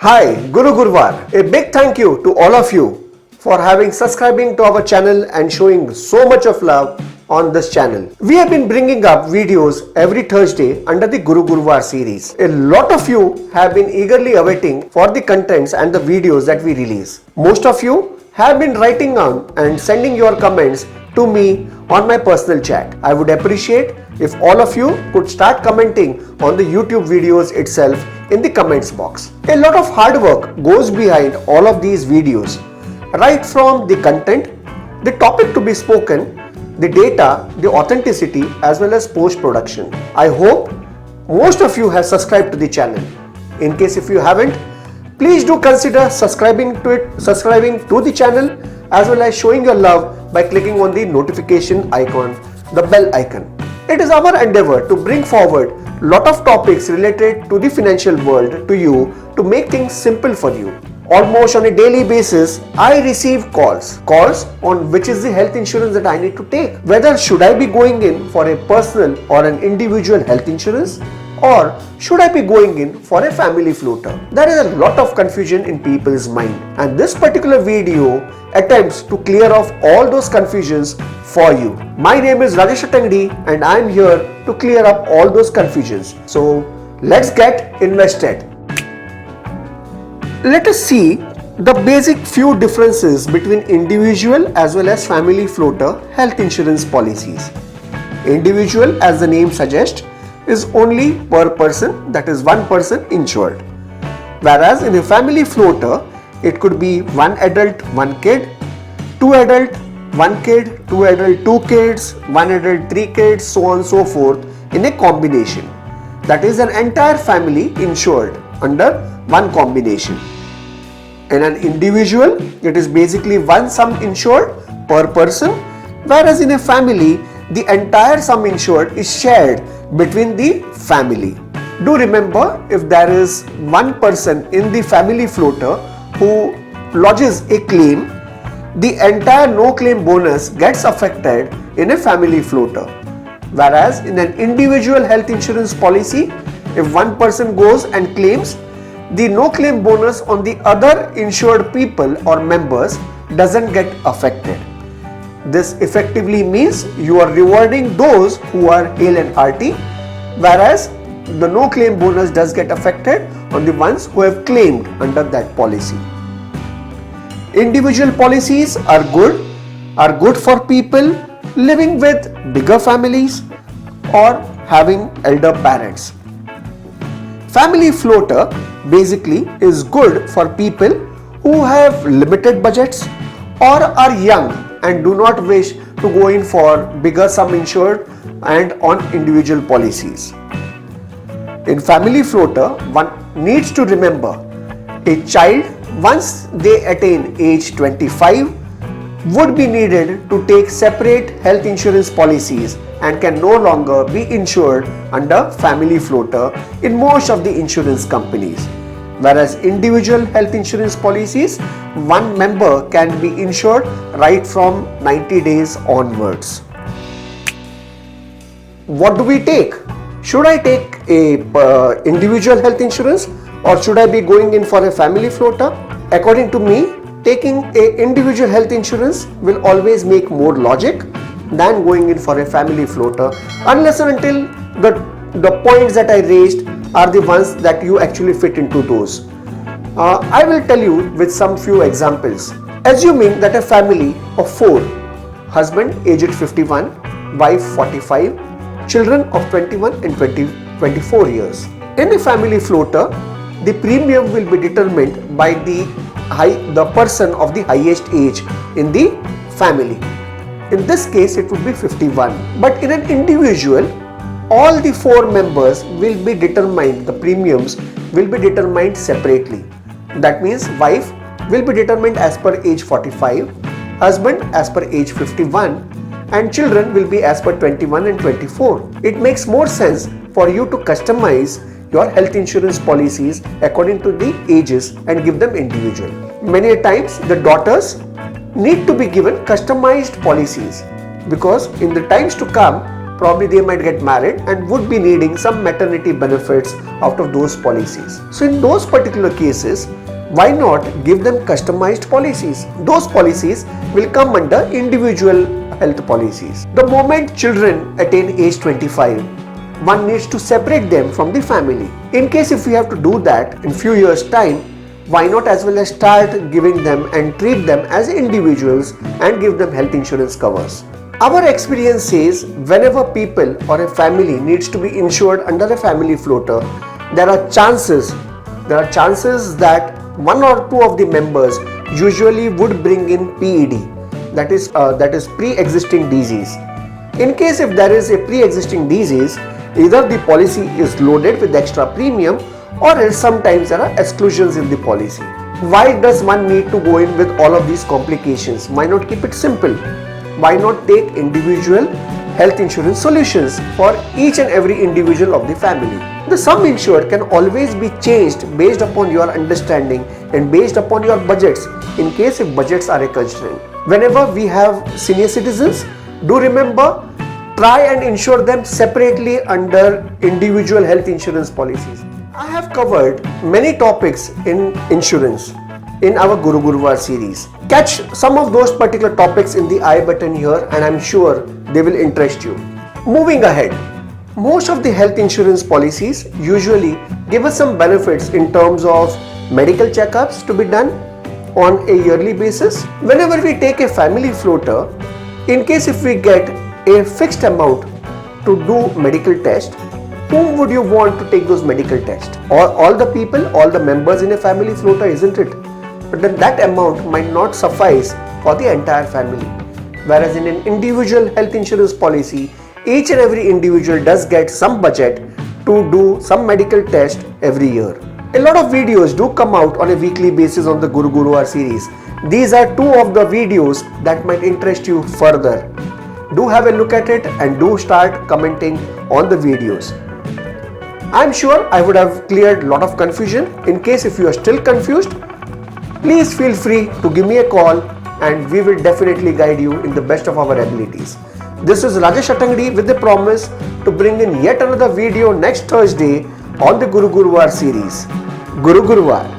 Hi, Guru Gurwar. A big thank you to all of you for subscribing to our channel and showing so much of love on this channel. We have been bringing up videos every Thursday under the Guru Gurwar series. A lot of you have been eagerly awaiting for the contents and the videos that we release. Most of you have been writing on and sending your comments to me on my personal chat. I would appreciate if all of you could start commenting on the YouTube videos itself in the comments box. A lot of hard work goes behind all of these videos, right from the content, the topic to be spoken, the data, the authenticity, as well as post-production. I hope most of you have subscribed to the channel. In case if you haven't, please do consider subscribing to the channel as well as showing your love by clicking on the notification icon, the bell icon. It is our endeavor to bring forward lot of topics related to the financial world to you to make things simple for you. Almost on a daily basis, I receive calls on which is the health insurance that I need to take. Whether should I be going in for a personal or an individual health insurance, or should I be going in for a family floater? There is a lot of confusion in people's mind, and this particular video attempts to clear off all those confusions for you. My name is Rajesh Tangdi and I am here to clear up all those confusions. So let's get invested. Let us see the basic few differences between individual as well as family floater health insurance policies. Individual, as the name suggests, is only per person, that is one person insured. Whereas in a family floater, it could be one adult, one kid, two adult, one kid, two adult, two kids, one adult, three kids, so on and so forth in a combination. That is an entire family insured under one combination. In an individual, it is basically one sum insured per person, whereas in a family, the entire sum insured is shared between the family. Do remember, if there is one person in the family floater who lodges a claim, the entire no claim bonus gets affected in a family floater. Whereas in an individual health insurance policy, if one person goes and claims, the no claim bonus on the other insured people or members doesn't get affected. This effectively means you are rewarding those who are hale and hearty, whereas the no claim bonus does get affected on the ones who have claimed under that policy. Individual policies are good for people living with bigger families or having elder parents. Family floater basically is good for people who have limited budgets or are young and do not wish to go in for bigger sum insured and on individual policies. In family floater, one needs to remember a child, once they attain age 25, would be needed to take separate health insurance policies and can no longer be insured under family floater in most of the insurance companies. Whereas individual health insurance policies, one member can be insured right from 90 days onwards. What do we take? Should I take a individual health insurance or should I be going in for a family floater? According to me, taking a individual health insurance will always make more logic than going in for a family floater, unless and until the points that I raised are the ones that you actually fit into those. I will tell you with some few examples. Assuming that a family of 4, husband aged 51, wife 45, children of 21 and 24 years. In a family floater, the premium will be determined by the person of the highest age in the family. In this case, it would be 51. But in an individual, all the 4 members will be determined, the premiums will be determined separately. That means wife will be determined as per age 45, husband as per age 51, and children will be as per 21 and 24. It makes more sense for you to customize your health insurance policies according to the ages and give them individual. Many times the daughters need to be given customized policies because in the times to come probably they might get married and would be needing some maternity benefits out of those policies. So in those particular cases, why not give them customized policies? Those policies will come under individual health policies. The moment children attain age 25, one needs to separate them from the family. In case if we have to do that in few years time, why not as well as start giving them and treat them as individuals and give them health insurance covers. Our experience says whenever people or a family needs to be insured under a family floater, there are chances that one or two of the members usually would bring in PED, that is pre-existing disease. In case if there is a pre-existing disease, either the policy is loaded with extra premium or else sometimes there are exclusions in the policy. Why does one need to go in with all of these complications? Why not keep it simple? Why not take individual health insurance solutions for each and every individual of the family? The sum insured can always be changed based upon your understanding and based upon your budgets in case if budgets are a constraint. Whenever we have senior citizens, do remember, try and insure them separately under individual health insurance policies. I have covered many topics in insurance in our Guru Guruvar series. Catch some of those particular topics in the I button here and I'm sure they will interest you. Moving ahead, most of the health insurance policies usually give us some benefits in terms of medical checkups to be done on a yearly basis. Whenever we take a family floater, in case if we get a fixed amount to do medical test, whom would you want to take those medical tests? All the people, all the members in a family floater, isn't it? But then that amount might not suffice for the entire family. Whereas in an individual health insurance policy, each and every individual does get some budget to do some medical test every year. A lot of videos do come out on a weekly basis on the Guru Guruvar series. These are two of the videos that might interest you further. Do have a look at it and do start commenting on the videos. I'm sure I would have cleared a lot of confusion. In case if you are still confused, please feel free to give me a call and we will definitely guide you in the best of our abilities. This is Rajesh Attangdi with the promise to bring in yet another video next Thursday on the Guru Guruvar series. Guru Guruvar.